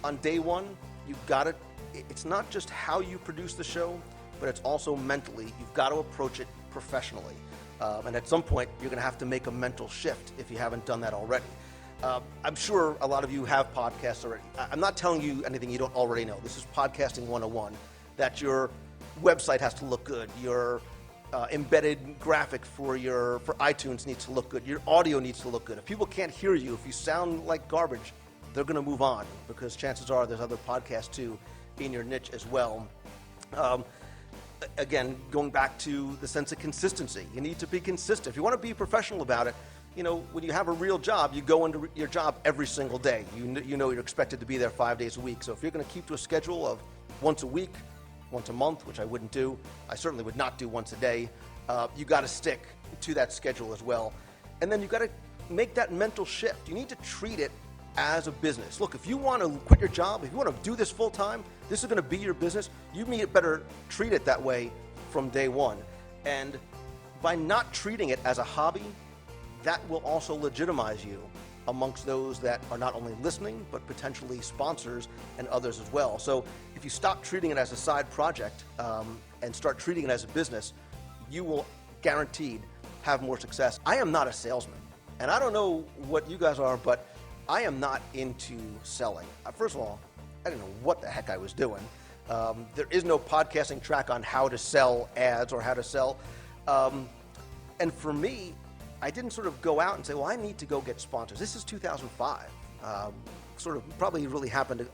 on day one, it's not just how you produce the show, but it's also mentally. You've got to approach it professionally. And at some point, you're going to have to make a mental shift if you haven't done that already. I'm sure a lot of you have podcasts already. I'm not telling you anything you don't already know. This is podcasting 101, that your website has to look good. Your embedded graphic for iTunes needs to look good. Your audio needs to look good. If people can't hear you, if you sound like garbage, they're going to move on, because chances are there's other podcasts too in your niche as well. Again, going back to the sense of consistency, you need to be consistent. If you want to be professional about it, when you have a real job, you go into your job every single day. You know you're expected to be there 5 days a week. So if you're going to keep to a schedule of once a week, once a month, which I wouldn't do, I certainly would not do once a day, you got to stick to that schedule as well. And then you got to make that mental shift. You need to treat it as a business. Look, if you want to quit your job, if you want to do this full time, this is going to be your business, you better treat it that way from day one. And by not treating it as a hobby, that will also legitimize you amongst those that are not only listening, but potentially sponsors and others as well. So if you stop treating it as a side project and start treating it as a business, you will guaranteed have more success. I am not a salesman, and I don't know what you guys are, but I am not into selling. First of all, I didn't know what the heck I was doing. There is no podcasting track on how to sell ads or how to sell. And for me, I didn't sort of go out and say, well, I need to go get sponsors. This is 2005. Sort of probably really happened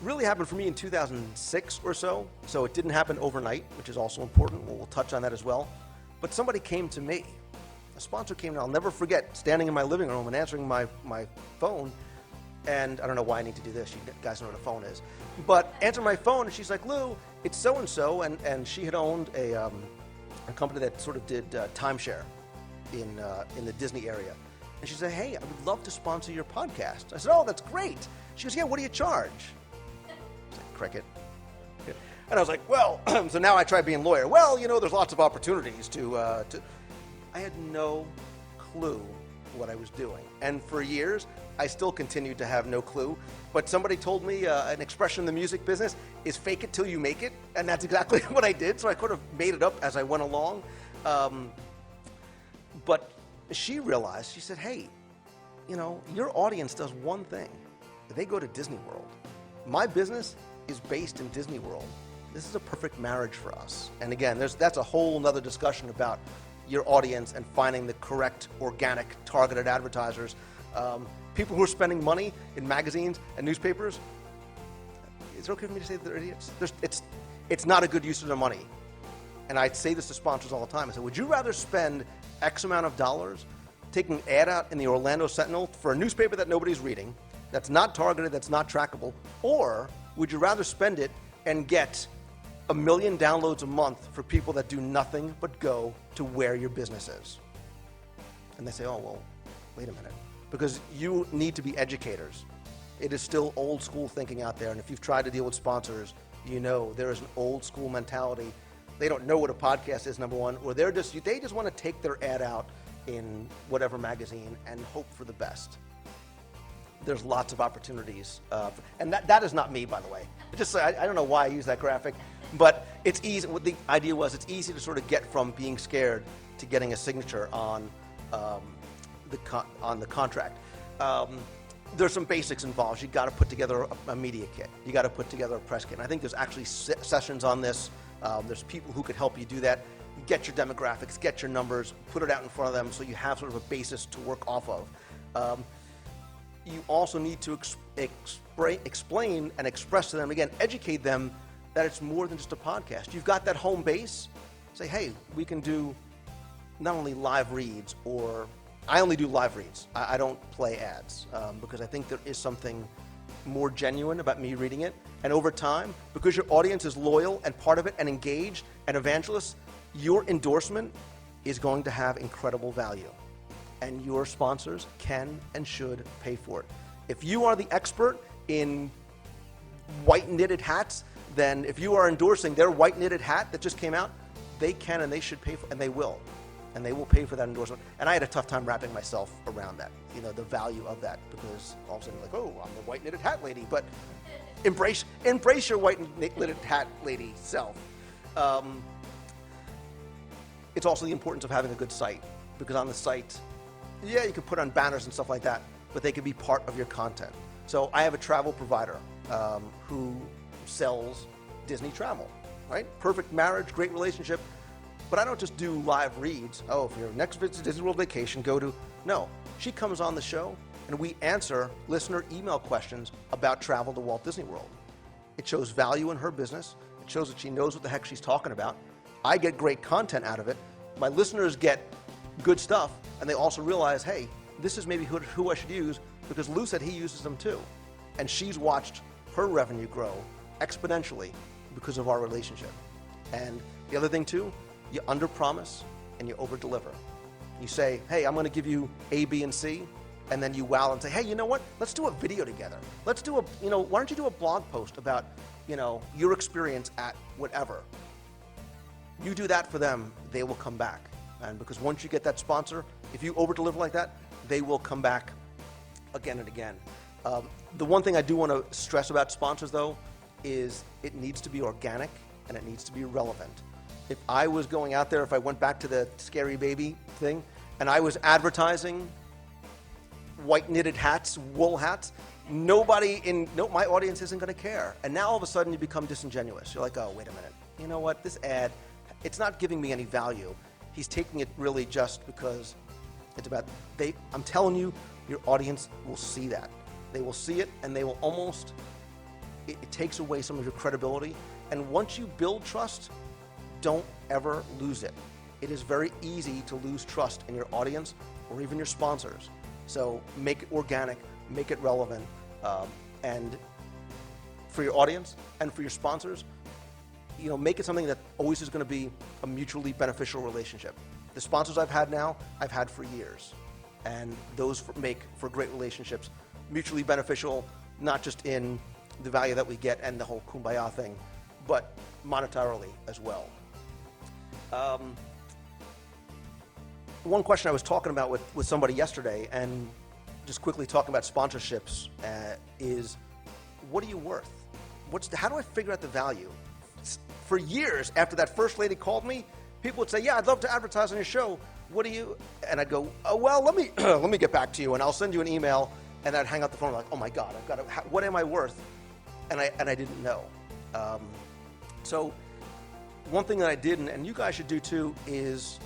for me in 2006 or so. So it didn't happen overnight, which is also important. We'll touch on that as well. But somebody came to me. A sponsor came, and I'll never forget, standing in my living room and answering my phone. And I don't know why I need to do this. You guys know what a phone is. But answer my phone, and she's like, Lou, it's so-and-so. And she had owned a company that sort of did timeshare in the Disney area. And she said, hey, I would love to sponsor your podcast. I said, oh, that's great. She goes, yeah, what do you charge? I was like, cricket. And I was like, well, so now I try being lawyer. Well, there's lots of opportunities to I had no clue what I was doing. And for years, I still continued to have no clue. But somebody told me an expression in the music business is fake it till you make it. And that's exactly what I did. So I could have made it up as I went along. But she realized, she said, hey, your audience does one thing. They go to Disney World. My business is based in Disney World. This is a perfect marriage for us. And again, that's a whole nother discussion about your audience and finding the correct, organic, targeted advertisers. People who are spending money in magazines and newspapers, is it okay for me to say that they're idiots? It's not a good use of their money. And I say this to sponsors all the time. I say, would you rather spend X amount of dollars taking an ad out in the Orlando Sentinel for a newspaper that nobody's reading, that's not targeted, that's not trackable, or would you rather spend it and get 1 million downloads a month for people that do nothing but go to where your business is? And they say, oh, well, wait a minute. Because you need to be educators. It is still old school thinking out there. And if you've tried to deal with sponsors, there is an old school mentality. They don't know what a podcast is, number one, or they just want to take their ad out in whatever magazine and hope for the best. There's lots of opportunities. And that is not me, by the way. I don't know why I use that graphic, but it's easy. What the idea was, it's easy to sort of get from being scared to getting a signature on the contract. There's some basics involved. You got to put together a media kit. You got to put together a press kit. And I think there's actually sessions on this. There's people who could help you do that. Get your demographics, get your numbers, put it out in front of them so you have sort of a basis to work off of. You also need to explain and express to them, again, educate them that it's more than just a podcast. You've got that home base. Say, hey, we can do not only live reads, or I only do live reads. I don't play ads because I think there is something more genuine about me reading it. And over time, because your audience is loyal and part of it and engaged and evangelists, your endorsement is going to have incredible value. And your sponsors can and should pay for it. If you are the expert in white knitted hats, then if you are endorsing their white knitted hat that just came out, they can and they should pay for it, and they will. and they will pay for that endorsement. And I had a tough time wrapping myself around that, the value of that, because all of a sudden like, oh, I'm the white knitted hat lady, but embrace your white knitted hat lady self. It's also the importance of having a good site, because on the site, you can put on banners and stuff like that, but they can be part of your content. So I have a travel provider who sells Disney travel, right? Perfect marriage, great relationship. But I don't just do live reads. Oh, for your next visit to Disney World vacation, go to... No, she comes on the show and we answer listener email questions about travel to Walt Disney World. It shows value in her business. It shows that she knows what the heck she's talking about. I get great content out of it. My listeners get good stuff, and they also realize, hey, this is maybe who I should use, because Lou said he uses them too. And she's watched her revenue grow exponentially because of our relationship. And the other thing too, you under-promise and you over-deliver. You say, hey, I'm going to give you A, B, and C, and then you wow and say, hey, you know what? Let's do a video together. Let's do why don't you do a blog post about, your experience at whatever. You do that for them, they will come back. And because once you get that sponsor, if you over-deliver like that, they will come back again and again. The one thing I do want to stress about sponsors, though, is it needs to be organic and it needs to be relevant. If I was going out there, if I went back to the scary baby thing, and I was advertising white knitted hats, wool hats, my audience isn't going to care. And now all of a sudden you become disingenuous. You're like, oh, wait a minute. You know what? This ad, it's not giving me any value. He's taking it really just because it's about, I'm telling you, your audience will see that. They will see it, and they will almost, it takes away some of your credibility. And once you build trust, don't ever lose it. It is very easy to lose trust in your audience or even your sponsors. So make it organic, make it relevant, and for your audience and for your sponsors, make it something that always is going to be a mutually beneficial relationship. The sponsors I've had now, I've had for years, and those make for great relationships, mutually beneficial, not just in the value that we get and the whole kumbaya thing, but monetarily as well. One question I was talking about with somebody yesterday, and just quickly talking about sponsorships, is what are you worth? How do I figure out the value? For years after that first lady called me, people would say, yeah, I'd love to advertise on your show. What do you? And I'd go, oh, well, let me get back to you, and I'll send you an email. And I'd hang up the phone like, oh my God, what am I worth? And I didn't know. So one thing that I did, and you guys should do too, is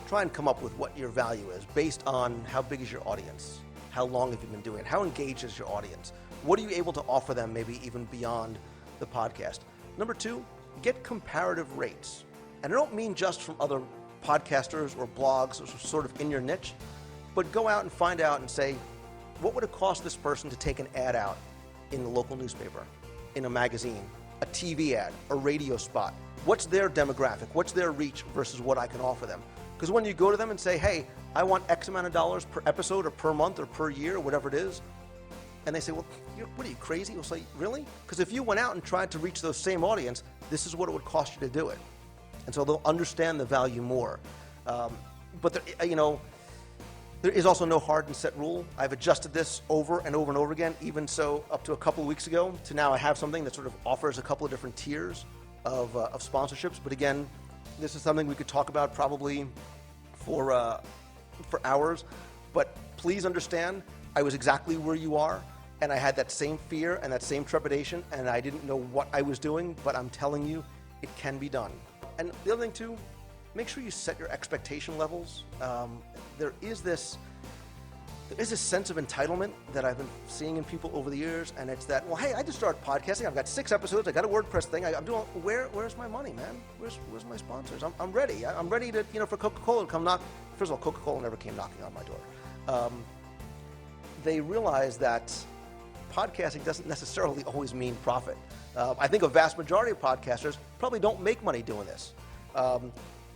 try and come up with what your value is based on how big is your audience, how long have you been doing it, how engaged is your audience, what are you able to offer them maybe even beyond the podcast. Number 2, get comparative rates. And I don't mean just from other podcasters or blogs or sort of in your niche, but go out and find out and say, what would it cost this person to take an ad out in the local newspaper, in a magazine, a TV ad, a radio spot? What's their demographic? What's their reach versus what I can offer them? Because when you go to them and say, hey, I want X amount of dollars per episode or per month or per year or whatever it is, and they say, well, what are you, crazy? You'll say, really? Because if you went out and tried to reach those same audience, this is what it would cost you to do it. And so they'll understand the value more. But there is also no hard and set rule. I've adjusted this over and over and over again, even so up to a couple of weeks ago, to now I have something that sort of offers a couple of different tiers of sponsorships. But again, this is something we could talk about probably for hours. But please understand, I was exactly where you are, and I had that same fear and that same trepidation, and I didn't know what I was doing, but I'm telling you, it can be done. And the other thing too, make sure you set your expectation levels. There is this sense of entitlement that I've been seeing in people over the years, and it's that, well, hey, I just started podcasting. I've got 6 episodes. I got a WordPress thing. I'm doing. Where's my money, man? Where's my sponsors? I'm ready. I'm ready to, for Coca-Cola to come knock. First of all, Coca-Cola never came knocking on my door. They realize that podcasting doesn't necessarily always mean profit. I think a vast majority of podcasters probably don't make money doing this.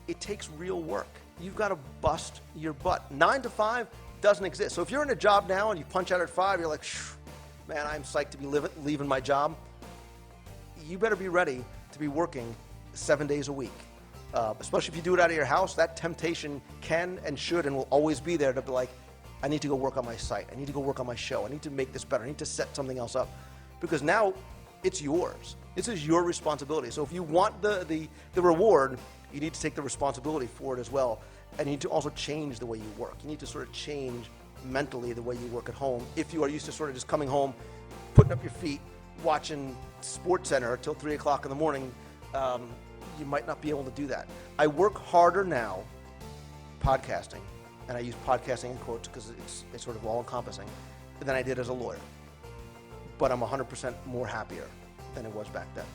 It takes real work. You've got to bust your butt. 9 to 5 doesn't exist. So if you're in a job now and you punch out at 5, you're like, man, I'm psyched to be leaving my job. You better be ready to be working 7 days a week. especially if you do it out of your house, that temptation can and should and will always be there to be like, I need to go work on my site. I need to go work on my show. I need to make this better. I need to set something else up. Because now it's yours. This is your responsibility. So if you want the reward, you need to take the responsibility for it as well. And you need to also change the way you work. You need to sort of change mentally the way you work at home. If you are used to sort of just coming home, putting up your feet, watching SportsCenter till 3 o'clock in the morning, you might not be able to do that. I work harder now podcasting, and I use podcasting in quotes because it's sort of all-encompassing, than I did as a lawyer. But I'm 100% more happier than it was back then.